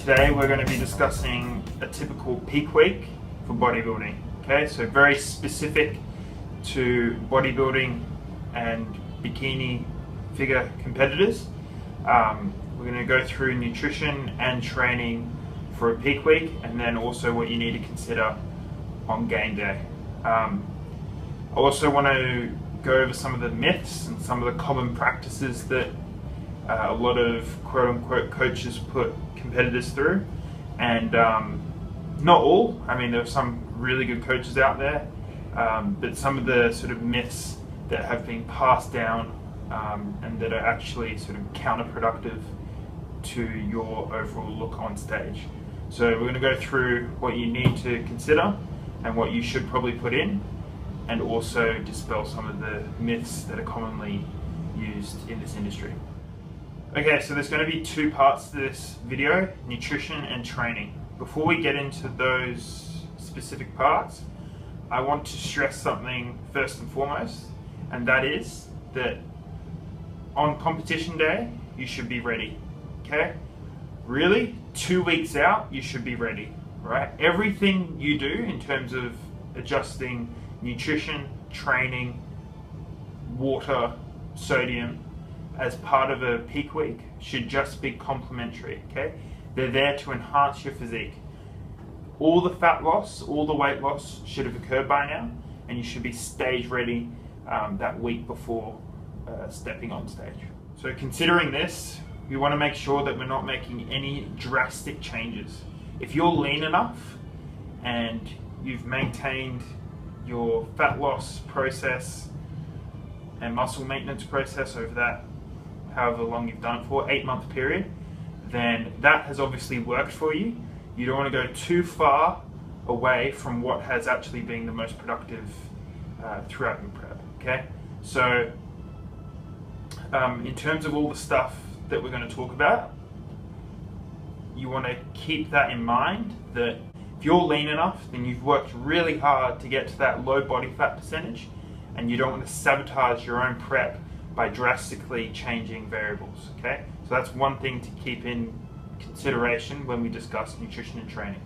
Today we're going to be discussing a typical peak week for bodybuilding. Okay, so very specific to bodybuilding and bikini figure competitors. We're going to go through nutrition and training for a peak week, and then also what you need to consider on game day. I also want to go over some of the myths and some of the common practices that a lot of quote-unquote coaches put competitors through, and not all. I mean, there are some really good coaches out there, but some of the sort of myths that have been passed down and that are actually sort of counterproductive to your overall look on stage. So we're going to go through what you need to consider and what you should probably put in, and also dispel some of the myths that are commonly used in this industry. Okay, so there's going to be two parts to this video, nutrition and training. Before we get into those specific parts, I want to stress something first and foremost, and that is that on competition day, you should be ready, okay? Really, 2 weeks out, you should be ready, right? Everything you do in terms of adjusting nutrition, training, water, sodium, as part of a peak week should just be complementary, okay? They're there to enhance your physique. All the fat loss, all the weight loss should have occurred by now, and you should be stage ready that week before stepping on stage. So considering this, we want to make sure that we're not making any drastic changes. If you're lean enough and you've maintained your fat loss process and muscle maintenance process over that however long you've done it for, 8-month period, then that has obviously worked for you. You don't want to go too far away from what has actually been the most productive throughout your prep, okay? So in terms of all the stuff that we're going to talk about, you want to keep that in mind, that if you're lean enough, then you've worked really hard to get to that low body fat percentage, and you don't want to sabotage your own prep by drastically changing variables, okay? So that's one thing to keep in consideration when we discuss nutrition and training.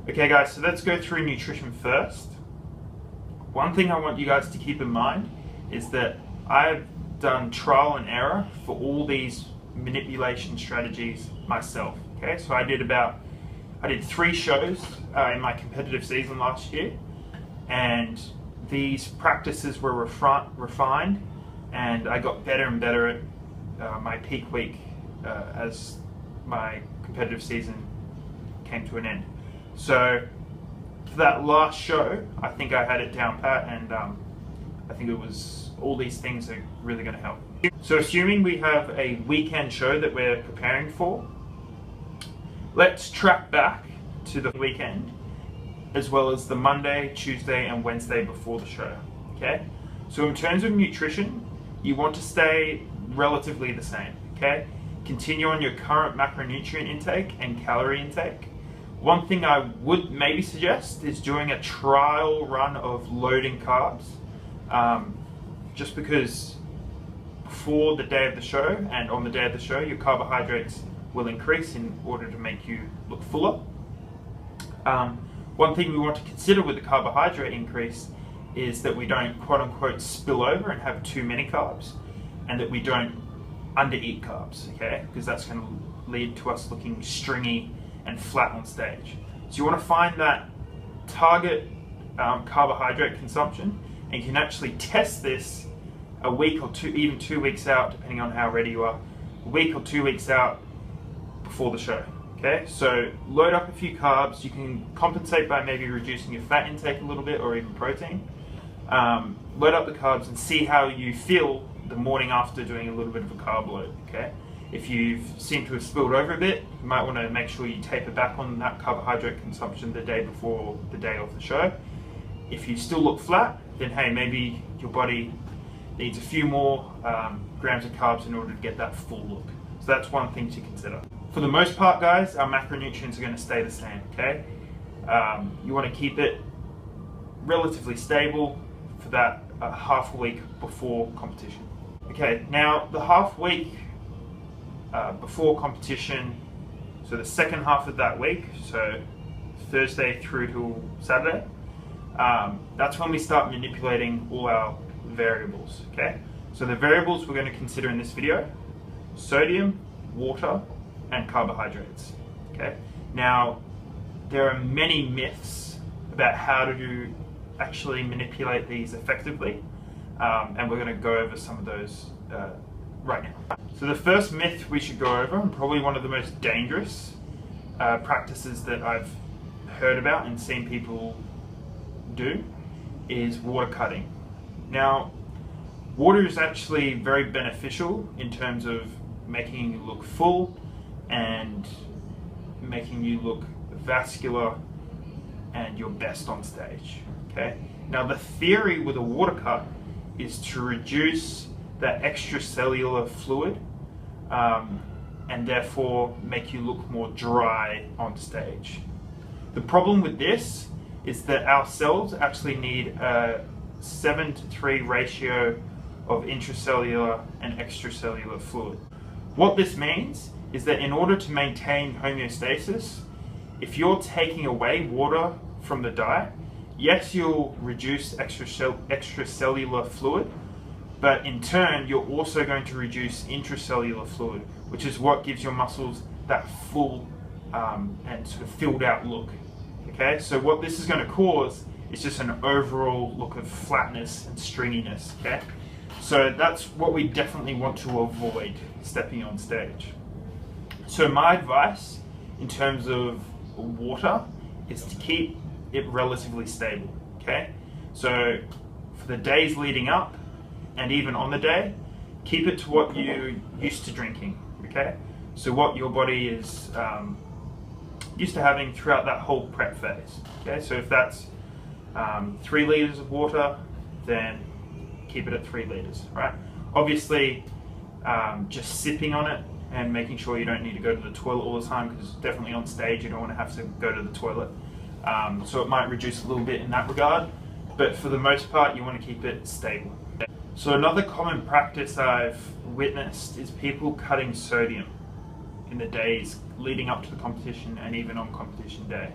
Okay guys, so let's go through nutrition first. One thing I want you guys to keep in mind is that I've done trial and error for all these manipulation strategies myself, okay? So I did 3 shows in my competitive season last year, and these practices were refined, and I got better and better at my peak week as my competitive season came to an end. So for that last show, I think I had it down pat, and I think it was all these things are really going to help. So assuming we have a weekend show that we're preparing for, let's track back to the weekend, as well as the Monday, Tuesday, and Wednesday before the show, okay? So in terms of nutrition, you want to stay relatively the same, okay? Continue on your current macronutrient intake and calorie intake. One thing I would maybe suggest is doing a trial run of loading carbs, just because before the day of the show and on the day of the show, your carbohydrates will increase in order to make you look fuller. One thing we want to consider with the carbohydrate increase is that we don't quote-unquote spill over and have too many carbs, and that we don't under-eat carbs, okay? Because that's going to lead to us looking stringy and flat on stage. So you want to find that target carbohydrate consumption, and you can actually test this a week or two, even 2 weeks out, depending on how ready you are, a week or 2 weeks out before the show, okay? So load up a few carbs. You can compensate by maybe reducing your fat intake a little bit, or even protein. Load up the carbs and see how you feel the morning after doing a little bit of a carb load, okay? If you seem to have spilled over a bit, you might want to make sure you taper back on that carbohydrate consumption the day before the day of the show. If you still look flat, then hey, maybe your body needs a few more grams of carbs in order to get that full look. So that's one thing to consider. For the most part, guys, our macronutrients are going to stay the same, okay? You want to keep it relatively stable for that half a week before competition. Okay, now the half week before competition, so the second half of that week, so Thursday through to Saturday, that's when we start manipulating all our variables. Okay, so the variables we're going to consider in this video: sodium, water, and carbohydrates. Okay, now there are many myths about how to actually manipulate these effectively, and we're going to go over some of those right now. So the first myth we should go over, and probably one of the most dangerous practices that I've heard about and seen people do, is water cutting. Now, water is actually very beneficial in terms of making you look full and making you look vascular and your best on stage. Okay. Now the theory with a water cut is to reduce that extracellular fluid and therefore make you look more dry on stage. The problem with this is that our cells actually need a 7:3 ratio of intracellular and extracellular fluid. What this means is that in order to maintain homeostasis, if you're taking away water from the diet, yes, you'll reduce extracellular fluid, but in turn, you're also going to reduce intracellular fluid, which is what gives your muscles that full and sort of filled out look. Okay, so what this is going to cause is just an overall look of flatness and stringiness. Okay, so that's what we definitely want to avoid stepping on stage. So my advice in terms of water is to keep it relatively stable. Okay, so for the days leading up and even on the day, keep it to what you used to drinking. Okay, so what your body is used to having throughout that whole prep phase. Okay, so if that's 3 liters of water, then keep it at 3 liters. Right? Obviously, just sipping on it and making sure you don't need to go to the toilet all the time, because definitely on stage you don't want to have to go to the toilet. So it might reduce a little bit in that regard, but for the most part you want to keep it stable. So another common practice I've witnessed is people cutting sodium in the days leading up to the competition and even on competition day.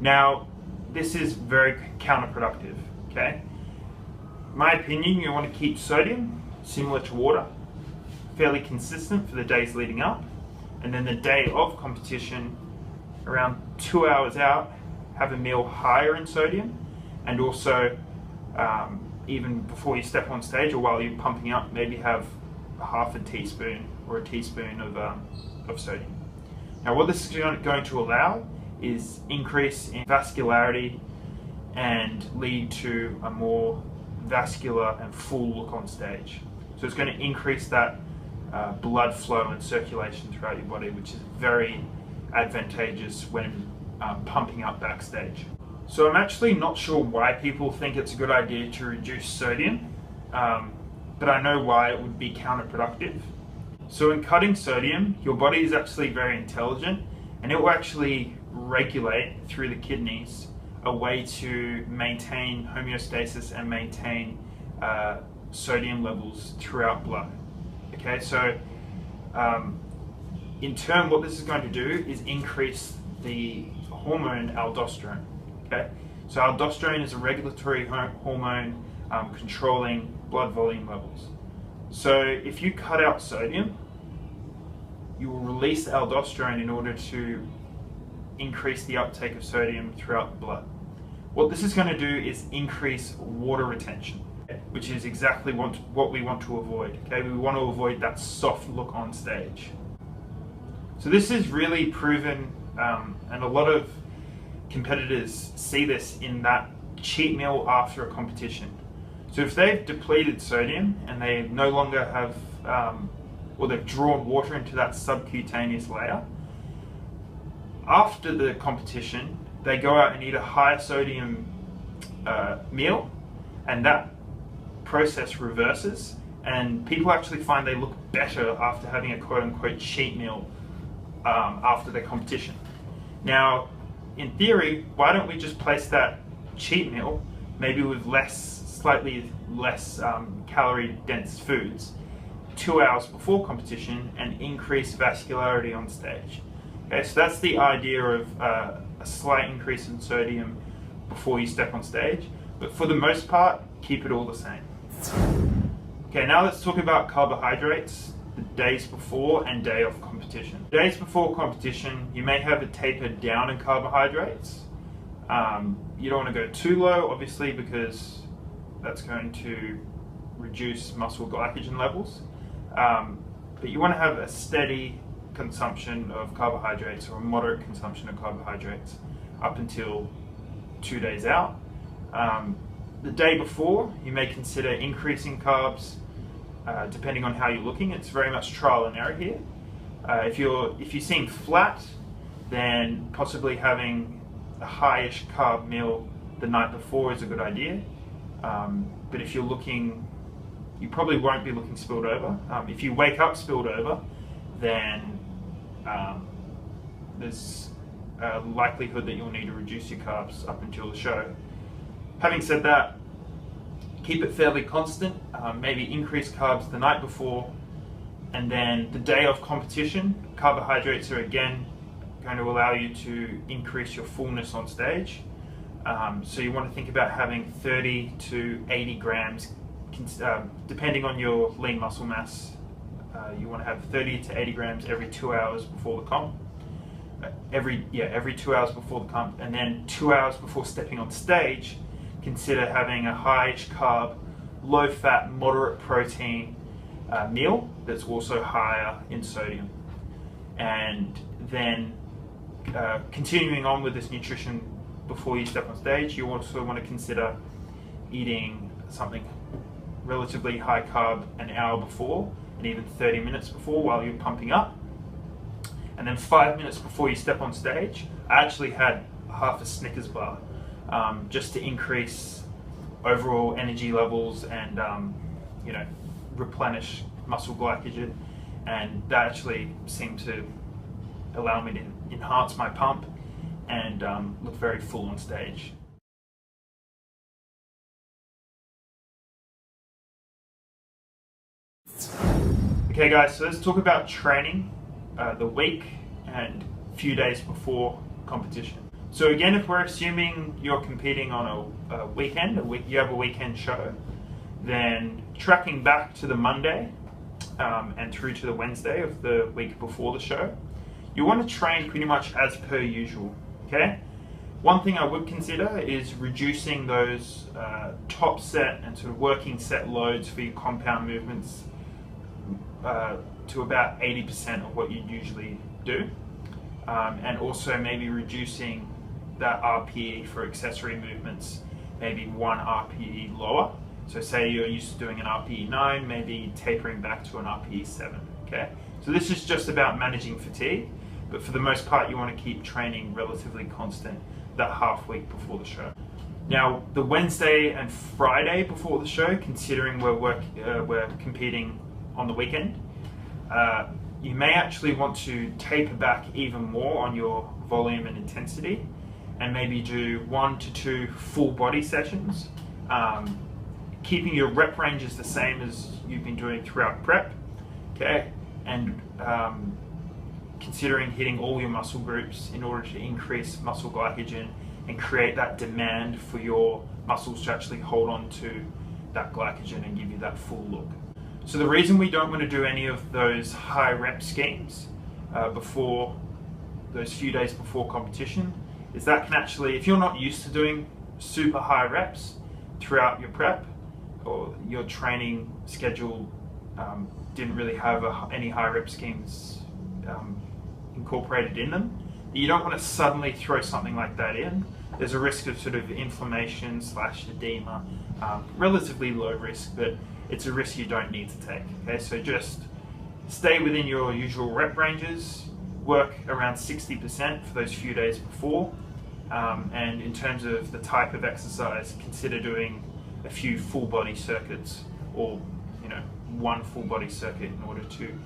Now, this is very counterproductive. Okay, my opinion, you want to keep sodium similar to water, fairly consistent for the days leading up, and then the day of competition, around 2 hours out, have a meal higher in sodium, and also even before you step on stage or while you're pumping up, maybe have half a teaspoon or a teaspoon of sodium. Now what this is going to allow is increase in vascularity and lead to a more vascular and full look on stage. So it's going to increase that blood flow and circulation throughout your body, which is very advantageous when pumping up backstage. So I'm actually not sure why people think it's a good idea to reduce sodium, but I know why it would be counterproductive. So in cutting sodium, your body is actually very intelligent, and it will actually regulate through the kidneys a way to maintain homeostasis and maintain sodium levels throughout blood. Okay, so in turn, what this is going to do is increase the hormone aldosterone. Okay, so aldosterone is a regulatory hormone controlling blood volume levels. So if you cut out sodium, you will release aldosterone in order to increase the uptake of sodium throughout the blood. What this is going to do is increase water retention, which is exactly what we want to avoid. Okay, we want to avoid that soft look on stage. So this is really proven, and a lot of competitors see this in that cheat meal after a competition. So if they've depleted sodium and they no longer have, or they've drawn water into that subcutaneous layer, after the competition, they go out and eat a high sodium meal, and that process reverses, and people actually find they look better after having a quote-unquote cheat meal after their competition. Now, in theory, why don't we just place that cheat meal maybe with less slightly less calorie dense foods 2 hours before competition and increase vascularity on stage. Okay, so that's the idea of a slight increase in sodium before you step on stage, but for the most part, keep it all the same. Okay, now let's talk about carbohydrates the days before and day of competition. Days before competition, you may have a taper down in carbohydrates. You don't want to go too low, obviously, because that's going to reduce muscle glycogen levels. But you want to have a steady consumption of carbohydrates, or a moderate consumption of carbohydrates, up until 2 days out. The day before, you may consider increasing carbs, depending on how you're looking. It's very much trial and error here. If you seem flat, then possibly having a high-ish carb meal the night before is a good idea. But if you're looking, you probably won't be looking spilled over. If you wake up spilled over, then there's a likelihood that you'll need to reduce your carbs up until the show. Having said that, keep it fairly constant. Maybe increase carbs the night before, and then the day of competition, carbohydrates are again going to allow you to increase your fullness on stage. So you want to think about having 30 to 80 grams, depending on your lean muscle mass. You want to have 30 to 80 grams every 2 hours before the comp. Every 2 hours before the comp, and then 2 hours before stepping on stage, consider having a high carb, low fat, moderate protein meal that's also higher in sodium. And then continuing on with this nutrition before you step on stage, you also want to consider eating something relatively high carb an hour before, and even 30 minutes before while you're pumping up. And then 5 minutes before you step on stage, I actually had half a Snickers bar, just to increase overall energy levels and replenish muscle glycogen, and that actually seemed to allow me to enhance my pump and look very full on stage. Okay guys, so let's talk about training the week and a few days before competition. So again, if we're assuming you're competing on a weekend, you have a weekend show, then tracking back to the Monday and through to the Wednesday of the week before the show, you want to train pretty much as per usual, okay? One thing I would consider is reducing those top set and sort of working set loads for your compound movements to about 80% of what you usually do, and also maybe reducing that RPE for accessory movements, maybe 1 RPE lower. So say you're used to doing an RPE 9, maybe tapering back to an RPE 7, okay? So this is just about managing fatigue, but for the most part you want to keep training relatively constant that half week before the show. Now the Wednesday and Friday before the show, considering we're competing on the weekend, you may actually want to taper back even more on your volume and intensity, and maybe do 1 to 2 full body sessions, keeping your rep ranges the same as you've been doing throughout prep, okay? And considering hitting all your muscle groups in order to increase muscle glycogen and create that demand for your muscles to actually hold on to that glycogen and give you that full look. So the reason we don't want to do any of those high rep schemes before those few days before competition is that can actually, if you're not used to doing super high reps throughout your prep, or your training schedule didn't really have any high rep schemes incorporated in them, you don't want to suddenly throw something like that in. There's a risk of sort of inflammation / edema, relatively low risk, but it's a risk you don't need to take. Okay, so just stay within your usual rep ranges, work around 60% for those few days before, and in terms of the type of exercise, consider doing a few full body circuits, or 1 full body circuit, in order to,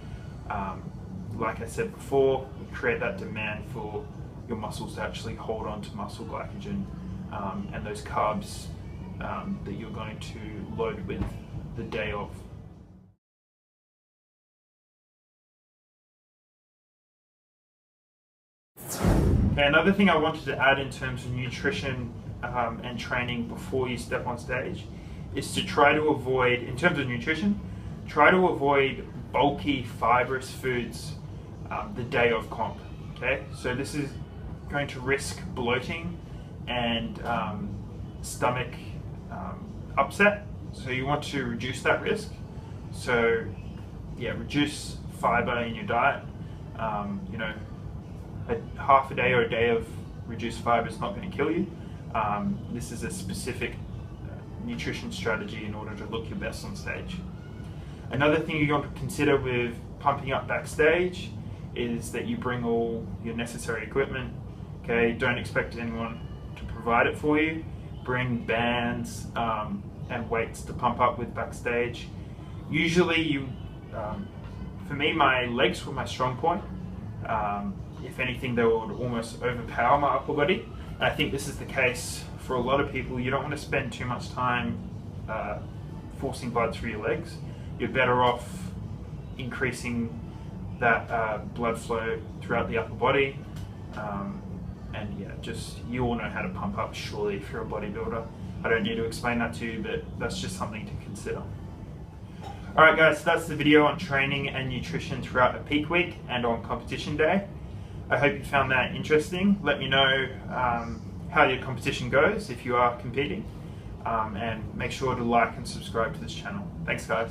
like I said before, create that demand for your muscles to actually hold on to muscle glycogen, and those carbs that you're going to load with the day of. Okay, another thing I wanted to add in terms of nutrition and training before you step on stage is to try to avoid, in terms of nutrition, try to avoid bulky fibrous foods the day of comp. Okay, so this is going to risk bloating and stomach upset, so you want to reduce that risk. So yeah, reduce fiber in your diet. You know, half a day or a day of reduced fiber is not going to kill you. This is a specific nutrition strategy in order to look your best on stage. Another thing you want to consider with pumping up backstage is that you bring all your necessary equipment. Okay, don't expect anyone to provide it for you. Bring bands and weights to pump up with backstage. Usually for me, my legs were my strong point. If anything, they would almost overpower my upper body. And I think this is the case for a lot of people. You don't want to spend too much time forcing blood through your legs. You're better off increasing that blood flow throughout the upper body. And yeah, just you all know how to pump up surely if you're a bodybuilder. I don't need to explain that to you, but that's just something to consider. Alright guys, so that's the video on training and nutrition throughout a peak week and on competition day. I hope you found that interesting. Let me know how your competition goes if you are competing. And make sure to like and subscribe to this channel. Thanks guys.